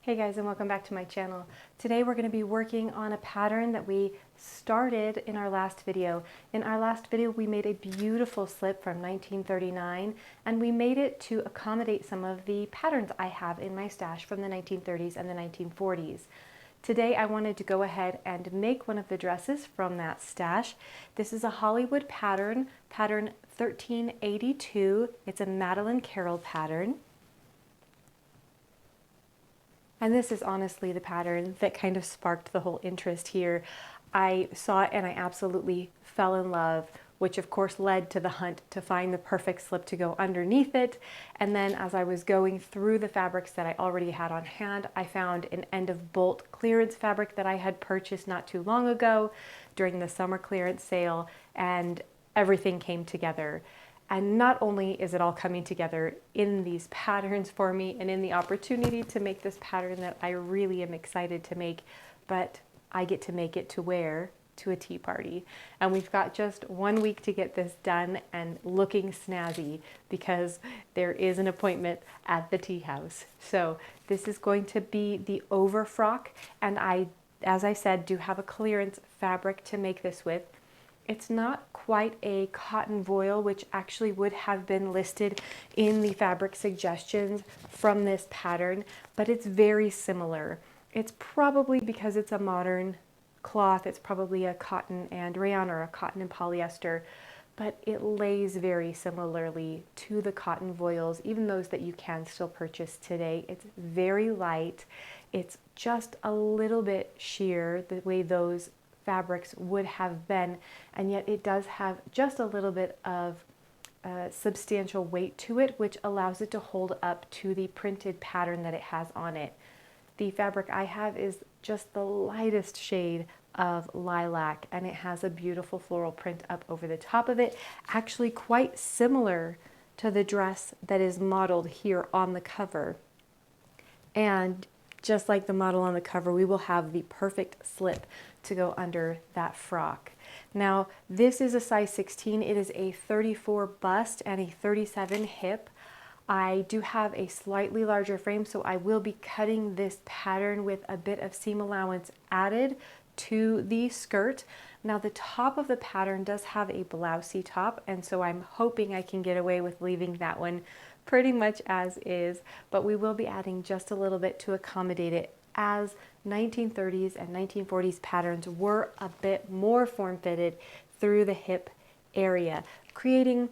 Hey guys, and welcome back to my channel. Today we're going to be working on a pattern that we started in our last video. In our last video we made a beautiful slip from 1939 and we made it to accommodate some of the patterns I have in my stash from the 1930s and the 1940s. Today I wanted to go ahead and make one of the dresses from that stash. This is a Hollywood pattern, pattern 1382. It's a Madeline Carroll pattern. And this is honestly the pattern that kind of sparked the whole interest here. I saw it and I absolutely fell in love, which of course led to the hunt to find the perfect slip to go underneath it. And then as I was going through the fabrics that I already had on hand, I found an end of bolt clearance fabric that I had purchased not too long ago during the summer clearance sale, and everything came together. And not only is it all coming together in these patterns for me and in the opportunity to make this pattern that I really am excited to make, but I get to make it to wear to a tea party. And we've got just 1 week to get this done and looking snazzy because there is an appointment at the tea house. So this is going to be the over frock, and I, as I said, do have a clearance fabric to make this with. It's not quite a cotton voile, which actually would have been listed in the fabric suggestions from this pattern, but it's very similar. It's probably because it's a modern cloth, it's probably a cotton and rayon or a cotton and polyester, but it lays very similarly to the cotton voiles, even those that you can still purchase today. It's very light. It's just a little bit sheer the way those fabrics would have been, and yet it does have just a little bit of substantial weight to it, which allows it to hold up to the printed pattern that it has on it. The fabric I have is just the lightest shade of lilac, and it has a beautiful floral print up over the top of it, actually quite similar to the dress that is modeled here on the cover. And just like the model on the cover, we will have the perfect slip to go under that frock. Now, this is a size 16. It is a 34 bust and a 37 hip. I do have a slightly larger frame, so I will be cutting this pattern with a bit of seam allowance added to the skirt. Now, the top of the pattern does have a blousey top, and so I'm hoping I can get away with leaving that one pretty much as is, but we will be adding just a little bit to accommodate it, as 1930s and 1940s patterns were a bit more form-fitted through the hip area, creating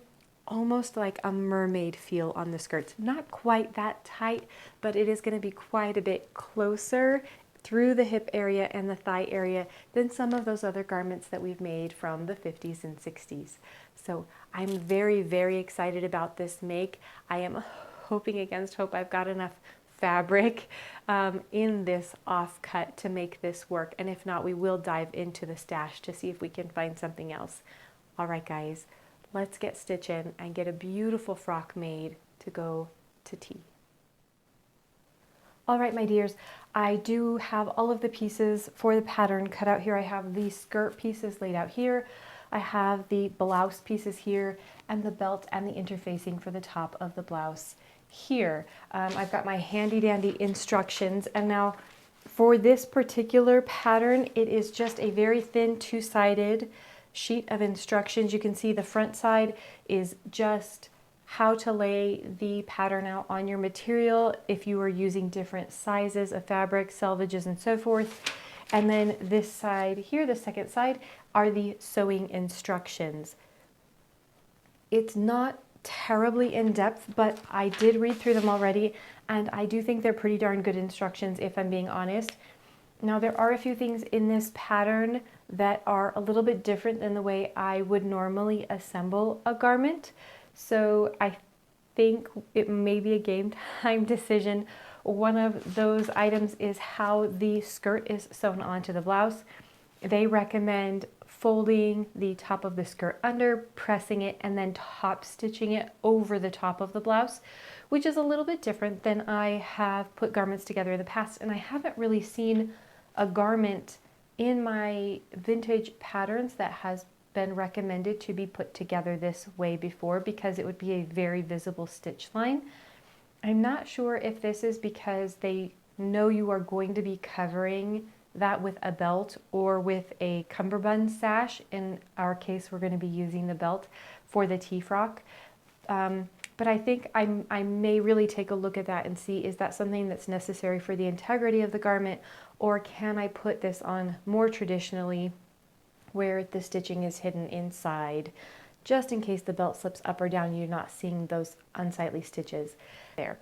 almost like a mermaid feel on the skirts. Not quite that tight, but it is going to be quite a bit closer through the hip area and the thigh area than some of those other garments that we've made from the 50s and 60s. So I'm very, very excited about this make. I am hoping against hope I've got enough fabric in this offcut to make this work. And if not, we will dive into the stash to see if we can find something else. All right, guys, let's get stitching and get a beautiful frock made to go to tea. All right, my dears, I do have all of the pieces for the pattern cut out here. I have the skirt pieces laid out here. I have the blouse pieces here and the belt and the interfacing for the top of the blouse here. I've got my handy dandy instructions, and now for this particular pattern, it is just a very thin two-sided sheet of instructions. You can see the front side is just how to lay the pattern out on your material if you are using different sizes of fabric, selvages, and so forth. And then this side here, the second side, are the sewing instructions. It's not terribly in depth, but I did read through them already, and I do think they're pretty darn good instructions if I'm being honest. Now, there are a few things in this pattern that are a little bit different than the way I would normally assemble a garment. So I think it may be a game time decision. One of those items is how the skirt is sewn onto the blouse. They recommend folding the top of the skirt under, pressing it, and then top stitching it over the top of the blouse, which is a little bit different than I have put garments together in the past. And I haven't really seen a garment in my vintage patterns that has been recommended to be put together this way before, because it would be a very visible stitch line. I'm not sure if this is because they know you are going to be covering that with a belt or with a cummerbund sash. In our case, we're going to be using the belt for the T-frock. But I think I may really take a look at that and see, is that something that's necessary for the integrity of the garment, or can I put this on more traditionally where the stitching is hidden inside, just in case the belt slips up or down, you're not seeing those unsightly stitches there.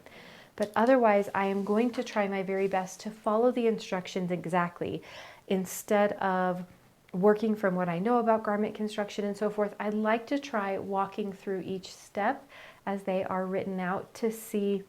But otherwise, I am going to try my very best to follow the instructions exactly. Instead of working from what I know about garment construction and so forth, I'd like to try walking through each step as they are written out to see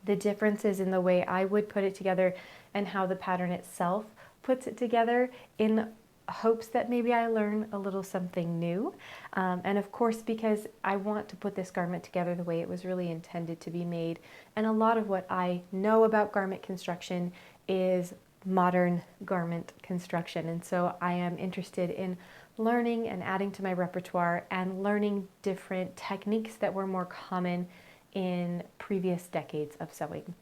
the differences in the way I would put it together and how the pattern itself puts it together, in hopes that maybe I learn a little something new. And of course, because I want to put this garment together the way it was really intended to be made. And a lot of what I know about garment construction is modern garment construction. And so I am interested in learning and adding to my repertoire and learning different techniques that were more common in previous decades of sewing.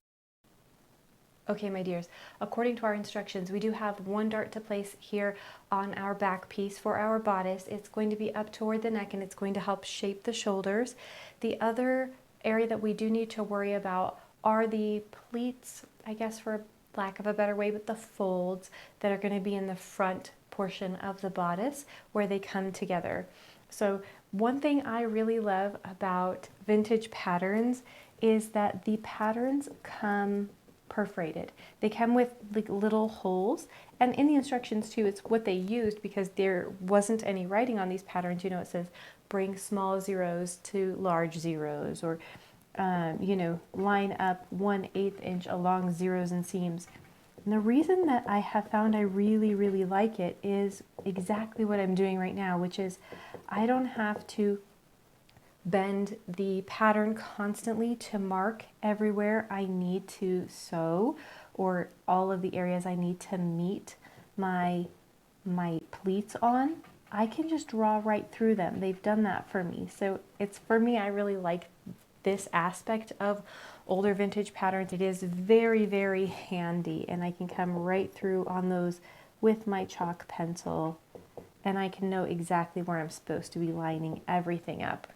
Okay, my dears, according to our instructions, we do have one dart to place here on our back piece for our bodice. It's going to be up toward the neck and it's going to help shape the shoulders. The other area that we do need to worry about are the pleats, I guess for lack of a better way, but the folds that are going to be in the front portion of the bodice where they come together. So one thing I really love about vintage patterns is that the patterns come perforated. They come with like little holes, and in the instructions too, it's what they used because there wasn't any writing on these patterns. You know, it says bring small zeros to large zeros, or you know, line up 1/8 inch along zeros and seams. And the reason that I have found I really like it is exactly what I'm doing right now, which is I don't have to bend the pattern constantly to mark everywhere I need to sew, or all of the areas I need to meet my pleats on. I can just draw right through them. They've done that for me. So it's, for me, I really like this aspect of older vintage patterns. It is very handy, and I can come right through on those with my chalk pencil, and I can know exactly where I'm supposed to be lining everything up,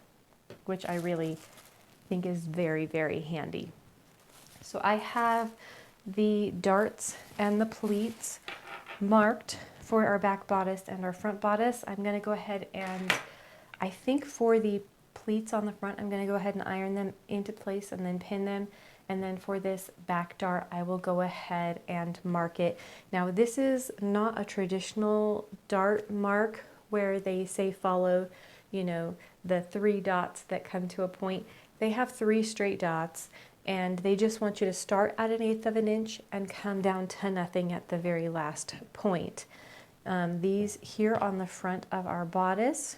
which I really think is very handy. So I have the darts and the pleats marked for our back bodice and our front bodice. I'm going to go ahead and, I think for the pleats on the front, I'm going to go ahead and iron them into place and then pin them. And then for this back dart, I will go ahead and mark it. Now, this is not a traditional dart mark where they say follow, you know, the 3 dots that come to a point. They have 3 straight dots, and they just want you to start at 1/8 of an inch and come down to nothing at the very last point. These here on the front of our bodice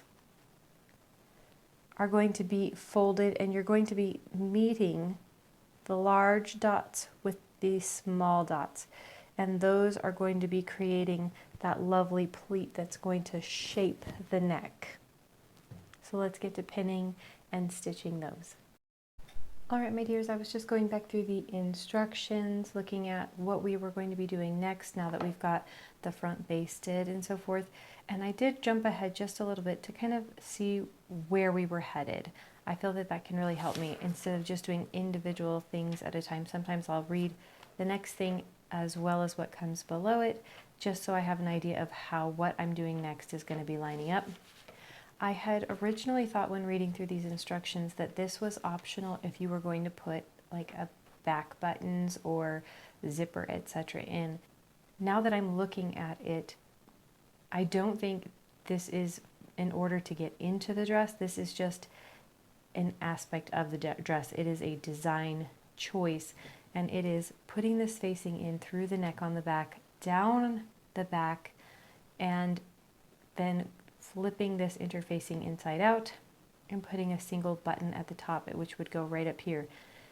are going to be folded, and you're going to be meeting the large dots with these small dots, and those are going to be creating that lovely pleat that's going to shape the neck. So let's get to pinning and stitching those. All right, my dears, I was just going back through the instructions, looking at what we were going to be doing next now that we've got the front basted and so forth. And I did jump ahead just a little bit to kind of see where we were headed. I feel that that can really help me instead of just doing individual things at a time. Sometimes I'll read the next thing as well as what comes below it, just so I have an idea of how what I'm doing next is going to be lining up. I had originally thought when reading through these instructions that this was optional if you were going to put like a back buttons or zipper, etc. in. Now that I'm looking at it, I don't think this is in order to get into the dress. This is just an aspect of the dress. It is a design choice, and it is putting this facing in through the neck on the back, down the back, and then flipping this interfacing inside out and putting a single button at the top, which would go right up here.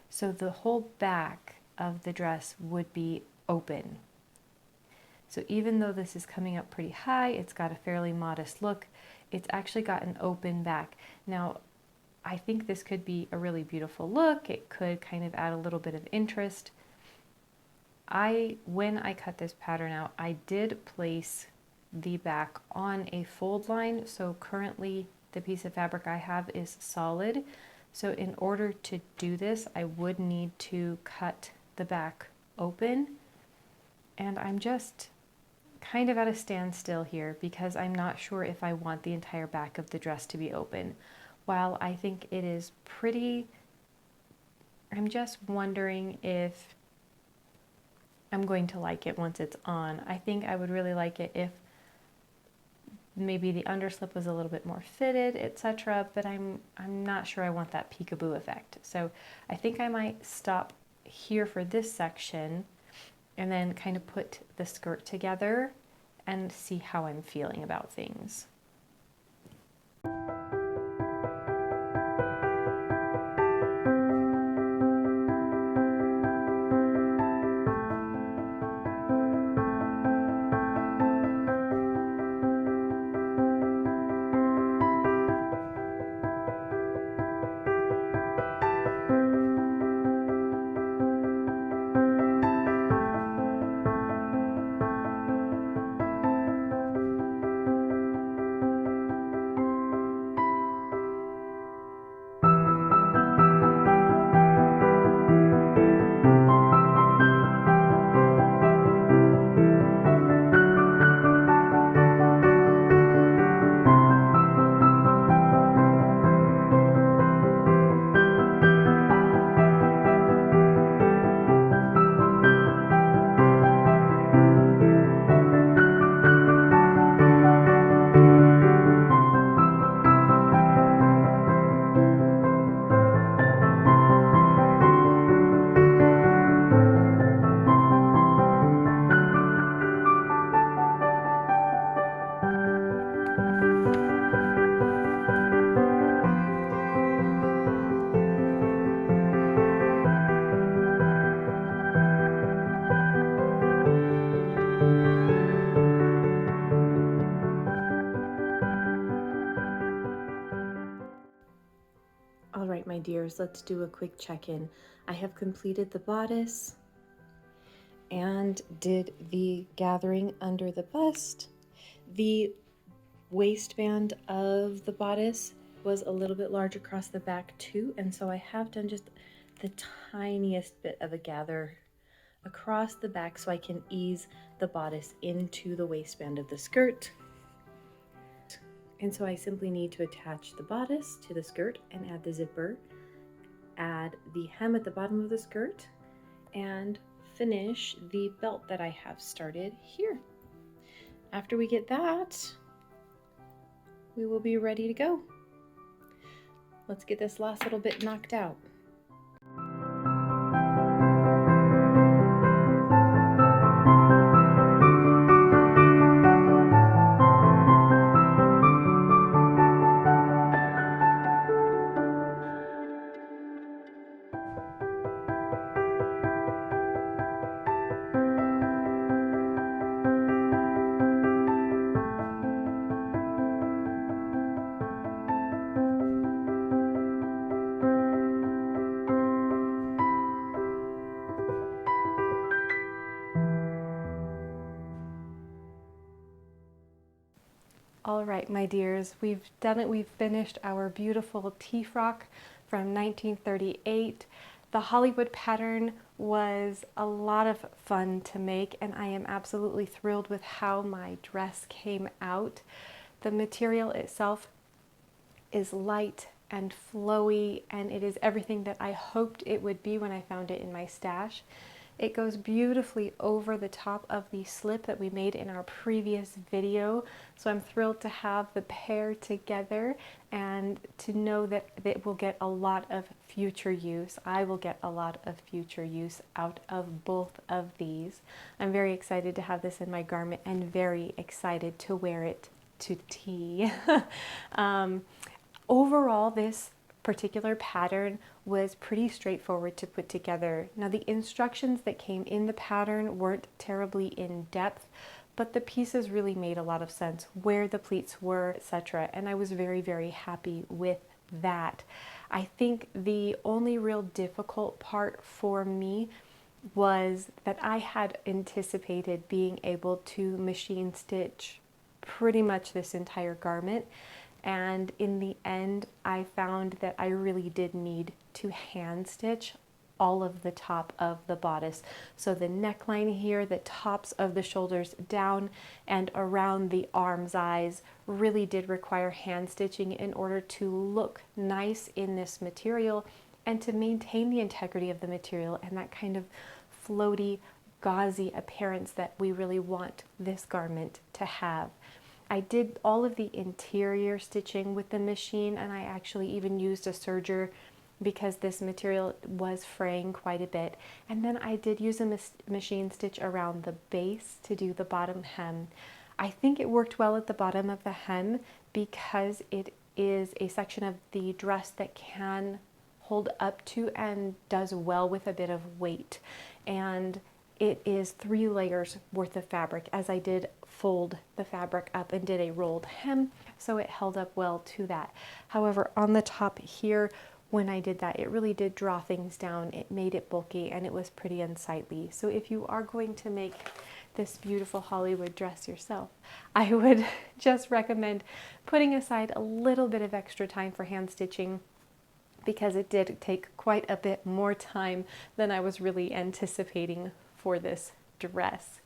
So the whole back of the dress would be open. So even though this is coming up pretty high, it's got a fairly modest look. It's actually got an open back. Now, I think this could be a really beautiful look. It could kind of add a little bit of interest. When I cut this pattern out, I did place the back on a fold line. So currently the piece of fabric I have is solid. So in order to do this, I would need to cut the back open. And I'm just kind of at a standstill here because I'm not sure if I want the entire back of the dress to be open. While I think it is pretty, I'm just wondering if I'm going to like it once it's on. I think I would really like it if maybe the underslip was a little bit more fitted, etc. But I'm not sure I want that peekaboo effect. So I think I might stop here for this section and then kind of put the skirt together and see how I'm feeling about things. All right, my dears, let's do a quick check-in. I have completed the bodice and did the gathering under the bust. The waistband of the bodice was a little bit large across the back too, and so I have done just the tiniest bit of a gather across the back so I can ease the bodice into the waistband of the skirt. And so I simply need to attach the bodice to the skirt and add the zipper, add the hem at the bottom of the skirt, and finish the belt that I have started here. After we get that, we will be ready to go. Let's get this last little bit knocked out. All right, my dears, we've done it. We've finished our beautiful tea frock from 1938. The Hollywood pattern was a lot of fun to make, and I am absolutely thrilled with how my dress came out. The material itself is light and flowy, and it is everything that I hoped it would be when I found it in my stash. It goes beautifully over the top of the slip that we made in our previous video. So I'm thrilled to have the pair together and to know that it will get a lot of future use. I will get a lot of future use out of both of these. I'm very excited to have this in my garment and very excited to wear it to tea. Overall, this particular pattern was pretty straightforward to put together. Now, the instructions that came in the pattern weren't terribly in depth, but the pieces really made a lot of sense, where the pleats were, etc. And I was very, very happy with that. I think the only real difficult part for me was that I had anticipated being able to machine stitch pretty much this entire garment. And in the end, I found that I really did need to hand stitch all of the top of the bodice. So the neckline here, the tops of the shoulders down and around the arms, eyes really did require hand stitching in order to look nice in this material and to maintain the integrity of the material and that kind of floaty, gauzy appearance that we really want this garment to have. I did all of the interior stitching with the machine, and I actually even used a serger because this material was fraying quite a bit. And then I did use a machine stitch around the base to do the bottom hem. I think it worked well at the bottom of the hem because it is a section of the dress that can hold up to and does well with a bit of weight. And it is 3 layers worth of fabric, as I did fold the fabric up and did a rolled hem, so it held up well to that. However, on the top here, when I did that, it really did draw things down. It made it bulky and it was pretty unsightly. So if you are going to make this beautiful Hollywood dress yourself, I would just recommend putting aside a little bit of extra time for hand stitching, because it did take quite a bit more time than I was really anticipating for this dress.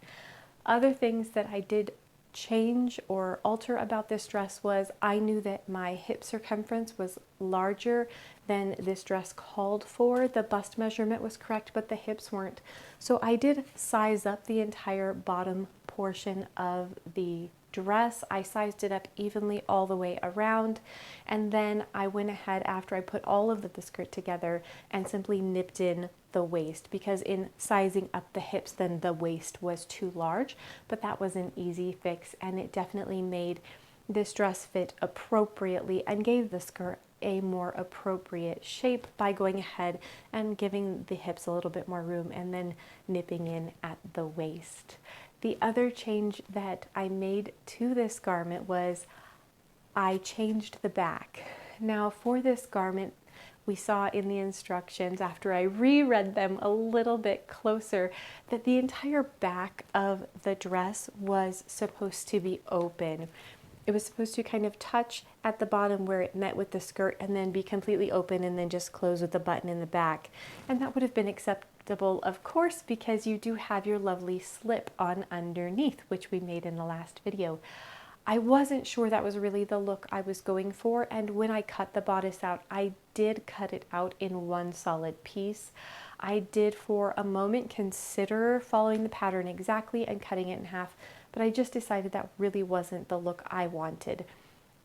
Other things that I did change or alter about this dress was I knew that my hip circumference was larger than this dress called for. The bust measurement was correct, but the hips weren't. So I did size up the entire bottom portion of the dress. I sized it up evenly all the way around, and then I went ahead after I put all of the skirt together and simply nipped in the waist, because in sizing up the hips then the waist was too large, but that was an easy fix, and it definitely made this dress fit appropriately and gave the skirt a more appropriate shape by going ahead and giving the hips a little bit more room and then nipping in at the waist. The other change that I made to this garment was I changed the back. Now for this garment, we saw in the instructions, after I reread them a little bit closer, that the entire back of the dress was supposed to be open. It was supposed to kind of touch at the bottom where it met with the skirt and then be completely open and then just close with the button in the back. And that would have been acceptable, of course, because you do have your lovely slip on underneath, which we made in the last video. I wasn't sure that was really the look I was going for, and when I cut the bodice out, I did cut it out in one solid piece. I did for a moment consider following the pattern exactly and cutting it in half, but I just decided that really wasn't the look I wanted.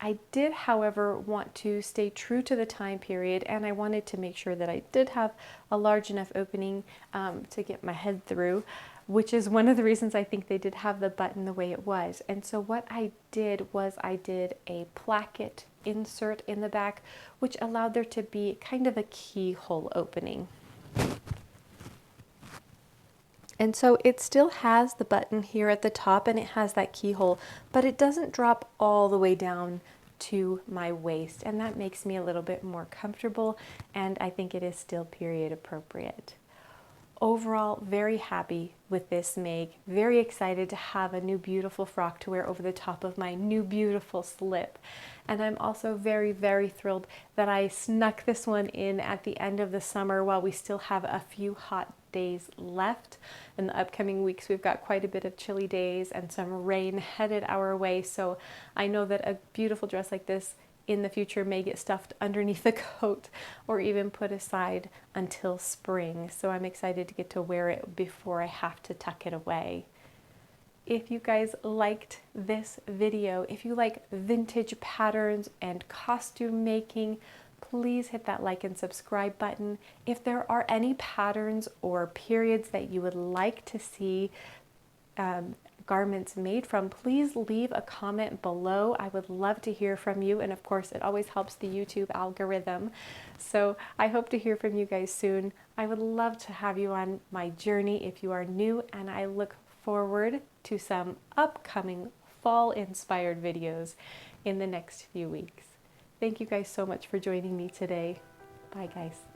I did, however, want to stay true to the time period, and I wanted to make sure that I did have a large enough opening to get my head through, which is one of the reasons I think they did have the button the way it was. And so what I did was I did a placket insert in the back, which allowed there to be kind of a keyhole opening. And so it still has the button here at the top and it has that keyhole, but it doesn't drop all the way down to my waist, and that makes me a little bit more comfortable, and I think it is still period appropriate. Overall, very happy with this make. Very excited to have a new beautiful frock to wear over the top of my new beautiful slip. And I'm also very, very thrilled that I snuck this one in at the end of the summer while we still have a few hot days left. In the upcoming weeks, we've got quite a bit of chilly days and some rain headed our way. So I know that a beautiful dress like this in the future may get stuffed underneath the coat or even put aside until spring. So I'm excited to get to wear it before I have to tuck it away. If you guys liked this video, if you like vintage patterns and costume making, please hit that like and subscribe button. If there are any patterns or periods that you would like to see garments made from, please leave a comment below. I would love to hear from you, and of course it always helps the YouTube algorithm. So I hope to hear from you guys soon. I would love to have you on my journey if you are new, and I look forward to some upcoming fall inspired videos in the next few weeks. Thank you guys so much for joining me today. Bye guys.